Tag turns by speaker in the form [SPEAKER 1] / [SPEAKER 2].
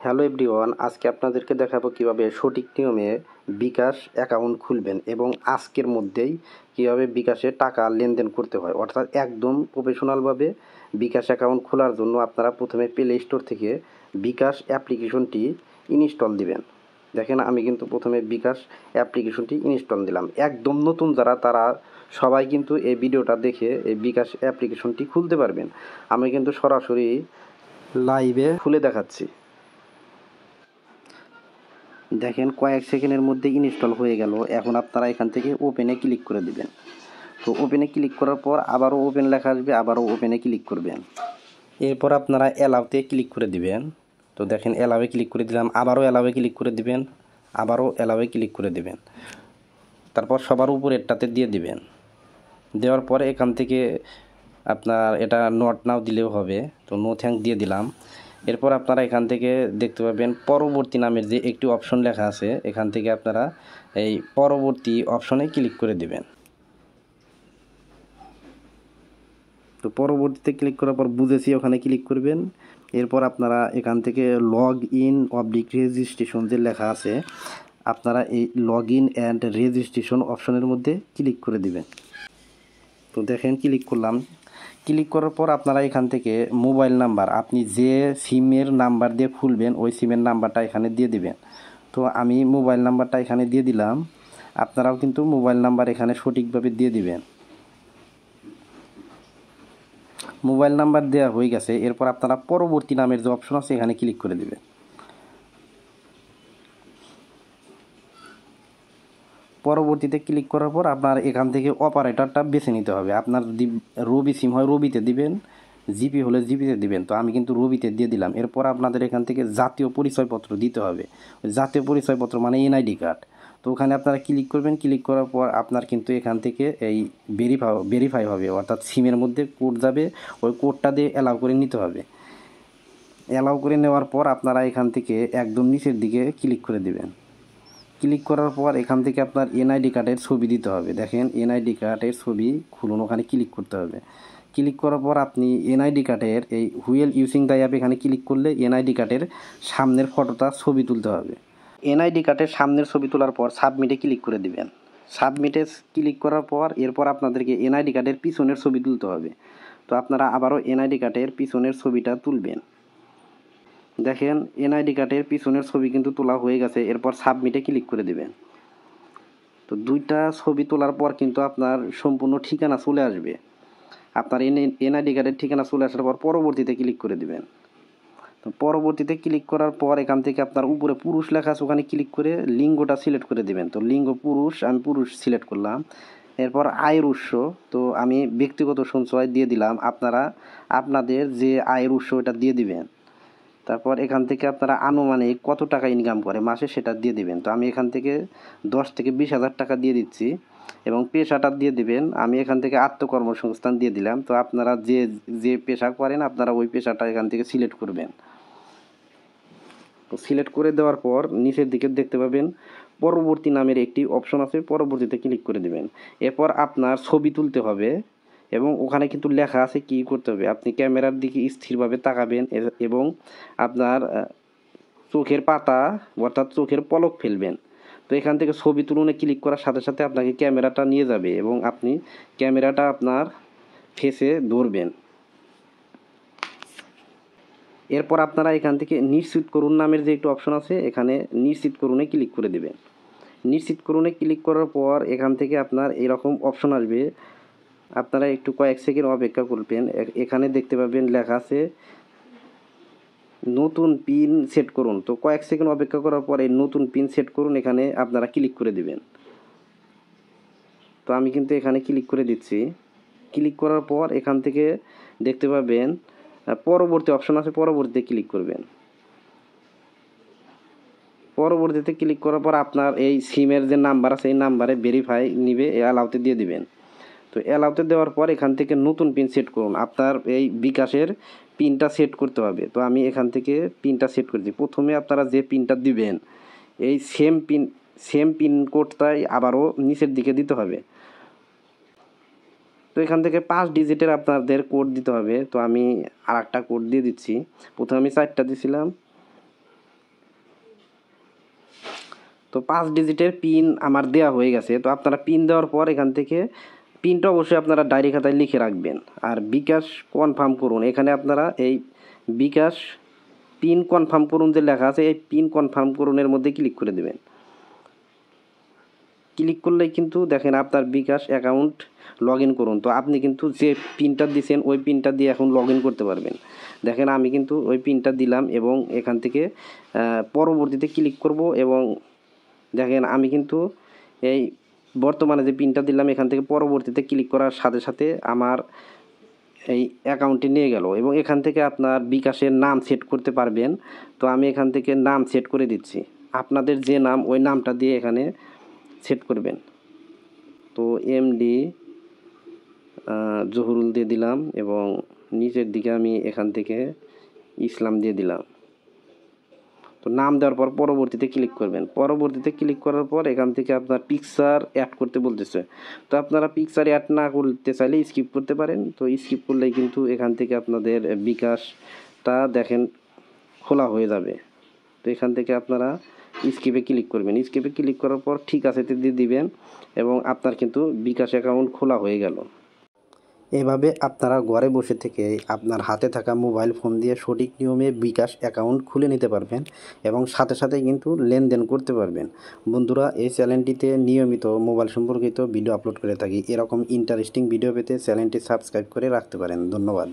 [SPEAKER 1] Hello everyone, আজকে আপনাদেরকে দেখাবো কিভাবে সঠিক নিয়মে বিকাশ অ্যাকাউন্ট খুলবেন এবং আজকের মধ্যেই কিভাবে বিকাশে টাকা লেনদেন করতে হয়। অর্থাৎ একদম প্রফেশনালভাবে বিকাশ অ্যাকাউন্ট খোলার জন্য আপনারা প্রথমে প্লে স্টোর থেকে বিকাশ অ্যাপ্লিকেশনটি ইনস্টল দিবেন। দেখেন, আমি কিন্তু প্রথমে বিকাশ অ্যাপ্লিকেশনটি ইনস্টল দিলাম। একদম নতুন যারা তারা সবাই কিন্তু এই ভিডিওটা দেখে এই বিকাশ অ্যাপ্লিকেশনটি খুলতে পারবেন। আমি কিন্তু সরাসরি লাইভে খুলে দেখাচ্ছি। দেখেন, কয়েক সেকেন্ডের মধ্যে ইনস্টল হয়ে গেল। এখন আপনারা এখান থেকে ওপেনে ক্লিক করে দিবেন। তো ওপেনে ক্লিক করার পর আবারও ওপেন লেখা আসবে, আবারও ওপেনে ক্লিক করবেন। এরপর আপনারা অ্যালাউতে ক্লিক করে দিবেন। তো দেখেন, অ্যালাউয়ে ক্লিক করে দিলাম, আবারও অ্যালাউয়ে ক্লিক করে দিবেন, আবারও অ্যালাউয়ে ক্লিক করে দিবেন। তারপর সবার উপরেরটাতে দিয়ে দিবেন। দেওয়ার পরে এখান থেকে আপনার এটা নট নাও দিলেও হবে, তো নো থ্যাঙ্ক দিয়ে দিলাম। এরপর আপনারা এখান থেকে দেখতে পাবেন পরবর্তী নামের যে একটি অপশন লেখা আছে, এখান থেকে আপনারা এই পরবর্তী অপশনে ক্লিক করে দিবেন। তো পরবর্তীতে ক্লিক করার পর বুঝেছি ওখানে ক্লিক করবেন। এরপর আপনারা এখান থেকে লগ ইন অবলিক রেজিস্ট্রেশন যে লেখা আছে, আপনারা এই লগ ইন অ্যান্ড রেজিস্ট্রেশন অপশনের মধ্যে ক্লিক করে দিবেন। তো দেখেন, ক্লিক করলাম। ক্লিক করার পর আপনারা এখান থেকে মোবাইল নাম্বার, আপনি যে সিমের নাম্বার দিয়ে খুলবেন ওই সিমের নাম্বারটা এখানে দিয়ে দিবেন। তো আমি মোবাইল নাম্বারটা এখানে দিয়ে দিলাম। আপনারাও কিন্তু মোবাইল নাম্বার এখানে সঠিকভাবে দিয়ে দিবেন। মোবাইল নাম্বার দেওয়া হয়ে গেছে। এরপর আপনারা পরবর্তী নামের যে অপশন আছে এখানে ক্লিক করে দিবেন। পরবর্তীতে ক্লিক করার পর আপনার এখান থেকে অপারেটরটা বেছে নিতে হবে। আপনার যদি রবি সিম হয় রবিতে দিবেন, জিপি হলে জিপিতে দিবেন। তো আমি কিন্তু রবিতে দিয়ে দিলাম। এরপর আপনাদের এখান থেকে জাতীয় পরিচয়পত্র দিতে হবে। জাতীয় পরিচয়পত্র মানে এনআইডি কার্ড। তো ওখানে আপনারা ক্লিক করবেন। ক্লিক করার পর আপনার কিন্তু এখান থেকে এই ভেরিফাই হবে, অর্থাৎ সিমের মধ্যে কোড যাবে, ওই কোডটা দিয়ে অ্যালাউ করে নিতে হবে। অ্যালাউ করে নেওয়ার পর আপনারা এখান থেকে একদম নিচের দিকে ক্লিক করে দিবেন। ক্লিক করার পর এখান থেকে আপনার এনআইডি কার্ডের ছবি দিতে হবে। দেখেন, এনআইডি কার্ডের ছবি খুলুন, ওখানে ক্লিক করতে হবে। ক্লিক করার পর আপনি এনআইডি কার্ডের এই হুইল ইউজিং দ্য অ্যাপ এখানে ক্লিক করলে এনআইডি কার্ডের সামনের ফটোটা ছবি তুলতে হবে। এনআইডি কার্ডের সামনের ছবি তোলার পর সাবমিটে ক্লিক করে দিবেন। সাবমিটে ক্লিক করার পর এরপর আপনাদেরকে এনআইডি কার্ডের পিছনের ছবি তুলতে হবে। তো আপনারা আবারও এনআইডি কার্ডের পিছনের ছবিটা তুলবেন। দেখেন, এনআইডি কার্ডের পিছনের ছবি কিন্তু তোলা হয়ে গেছে। এরপর সাবমিটে ক্লিক করে দিবেন। তো দুইটা ছবি তোলার পর কিন্তু আপনার সম্পূর্ণ ঠিকানা চলে আসবে। আপনার এনআইডি কার্ডের ঠিকানা চলে আসার পর পরবর্তীতে ক্লিক করে দিবেন। তো পরবর্তীতে ক্লিক করার পর এখান থেকে আপনার উপরে পুরুষ লেখা আছে, ওখানে ক্লিক করে লিঙ্গটা সিলেক্ট করে দিবেন। তো লিঙ্গ পুরুষ, আমি পুরুষ সিলেক্ট করলাম। এরপর আয়ের উৎস, তো আমি ব্যক্তিগত সঞ্চয় দিয়ে দিলাম। আপনারা আপনাদের যে আয়ের উৎস ওটা দিয়ে দিবেন। তারপর এখান থেকে আপনারা আনুমানিক কত টাকা ইনকাম করে মাসে সেটা দিয়ে দিবেন। তো আমি এখান থেকে 10 থেকে 20,000 টাকা দিয়ে দিচ্ছি এবং পেশাটা দিয়ে দিবেন। আমি এখান থেকে আত্মকর্মসংস্থান দিয়ে দিলাম। তো আপনারা যে যে পেশা করেন আপনারা ওই পেশাটা এখান থেকে সিলেক্ট করবেন। তো সিলেক্ট করে দেওয়ার পর নিচের দিকে দেখতে পাবেন পরবর্তী নামের একটি অপশন আছে, পরবর্তীতে ক্লিক করে দিবেন। এরপর আপনার ছবি তুলতে হবে এবং ওখানে কিন্তু লেখা আছে কি করতে হবে। আপনি ক্যামেরার দিকে স্থিরভাবে তাকাবেন এবং আপনার চোখের পাতা অর্থাৎ চোখের পলক ফেলবেন। তো এখান থেকে ছবি তুলনে ক্লিক করার সাথে সাথে আপনাকে ক্যামেরাটা নিয়ে যাবে এবং আপনি ক্যামেরাটা আপনার ফেসে ধরবেন। এরপর আপনারা এখান থেকে নিশ্চিত করুন নামের যে একটি অপশন আছে, এখানে নিশ্চিত করুনে ক্লিক করে দেবেন। নিশ্চিত করুনে ক্লিক করার পর এখান থেকে আপনার এরকম অপশন আসবে। আপনারা একটু কয়েক সেকেন্ড অপেক্ষা করবেন। এখানে দেখতে পাবেন লেখা আছে নতুন পিন সেট করুন। তো কয়েক সেকেন্ড অপেক্ষা করার পরে নতুন পিন সেট করুন এখানে আপনারা ক্লিক করে দিবেন। তো আমি কিন্তু এখানে ক্লিক করে দিচ্ছি। ক্লিক করার পর এখান থেকে দেখতে পাবেন পরবর্তী অপশন আছে, পরবর্তীতে ক্লিক করবেন। পরবর্তীতে ক্লিক করার পর আপনার এই সিমের যে নাম্বার আছে এই নাম্বারে ভেরিফাই নিবে, অ্যালাউতে দিয়ে দিবেন। তো অ্যালাউতে দেওয়ার পর এখান থেকে নতুন পিন সেট করুন। আপনার এই বিকাশের পিনটা সেট করতে হবে। তো আমি এখান থেকে পিনটা সেট করে দিই। প্রথমে আপনারা যে পিনটা দিবেন এই সেম পিন কোডটাই আবারও নিচের দিকে দিতে হবে। তো এখান থেকে 5 ডিজিটের আপনাদের কোড দিতে হবে। তো আমি আর একটা কোড দিয়ে দিচ্ছি। প্রথমে আমি 4টা দিয়েছিলাম, তো 5 ডিজিটের পিন আমার দেওয়া হয়ে গেছে। তো আপনারা পিন দেওয়ার পর এখান থেকে পিনটা অবশ্যই আপনারা ডায়েরি খাতায় লিখে রাখবেন। আর বিকাশ কনফার্ম করুন, এখানে আপনারা এই বিকাশ পিন কনফার্ম করুন যে লেখা আছে, এই পিন কনফার্ম করুনের মধ্যে ক্লিক করে দেবেন। ক্লিক করলেই কিন্তু দেখেন আপনার বিকাশ অ্যাকাউন্ট লগ ইন করুন। তো আপনি কিন্তু যে পিনটা দিয়েছেন ওই পিনটা দিয়ে এখন লগ ইন করতে পারবেন। দেখেন আমি কিন্তু ওই পিনটা দিলাম এবং এখান থেকে পরবর্তীতে ক্লিক করব এবং দেখেন আমি কিন্তু এই বর্তমানে যে পিনটা দিলাম এখান থেকে পরবর্তীতে ক্লিক করার সাথে সাথে আমার এই অ্যাকাউন্টটি নিয়ে গেল এবং এখান থেকে আপনার বিকাশের নাম সেট করতে পারবেন। তো আমি এখান থেকে নাম সেট করে দিচ্ছি, আপনাদের যে নাম ওই নামটা দিয়ে এখানে সেট করবেন। তো এমডি জহুরুল দিয়ে দিলাম এবং নিচের দিকে আমি এখান থেকে ইসলাম দিয়ে দিলাম। তো নাম দেওয়ার পর পরবর্তীতে ক্লিক করবেন। পরবর্তীতে ক্লিক করার পর এখান থেকে আপনার পিকচার অ্যাড করতে বলতেছে। তো আপনারা পিকচার অ্যাড না করতে চাইলে স্কিপ করতে পারেন। তো স্কিপ করলেই কিন্তু এখান থেকে আপনাদের বিকাশটা দেখেন খোলা হয়ে যাবে। তো এখান থেকে আপনারা স্কিপে ক্লিক করবেন। স্কিপে ক্লিক করার পর ঠিক আছে দিয়ে দিবেন এবং আপনার কিন্তু বিকাশ অ্যাকাউন্ট খোলা হয়ে গেল। এভাবে আপনারা ঘরে বসে থেকে আপনার হাতে থাকা মোবাইল ফোন দিয়ে সঠিক নিয়মে বিকাশ অ্যাকাউন্ট খুলে নিতে পারবেন এবং সাথে সাথে কিন্তু লেনদেন করতে পারবেন। বন্ধুরা, এই চ্যানেলটিতে নিয়মিত মোবাইল সম্পর্কিত ভিডিও আপলোড করে থাকি। এরকম ইন্টারেস্টিং ভিডিও পেতে চ্যানেলটি সাবস্ক্রাইব করে রাখতে পারেন। ধন্যবাদ।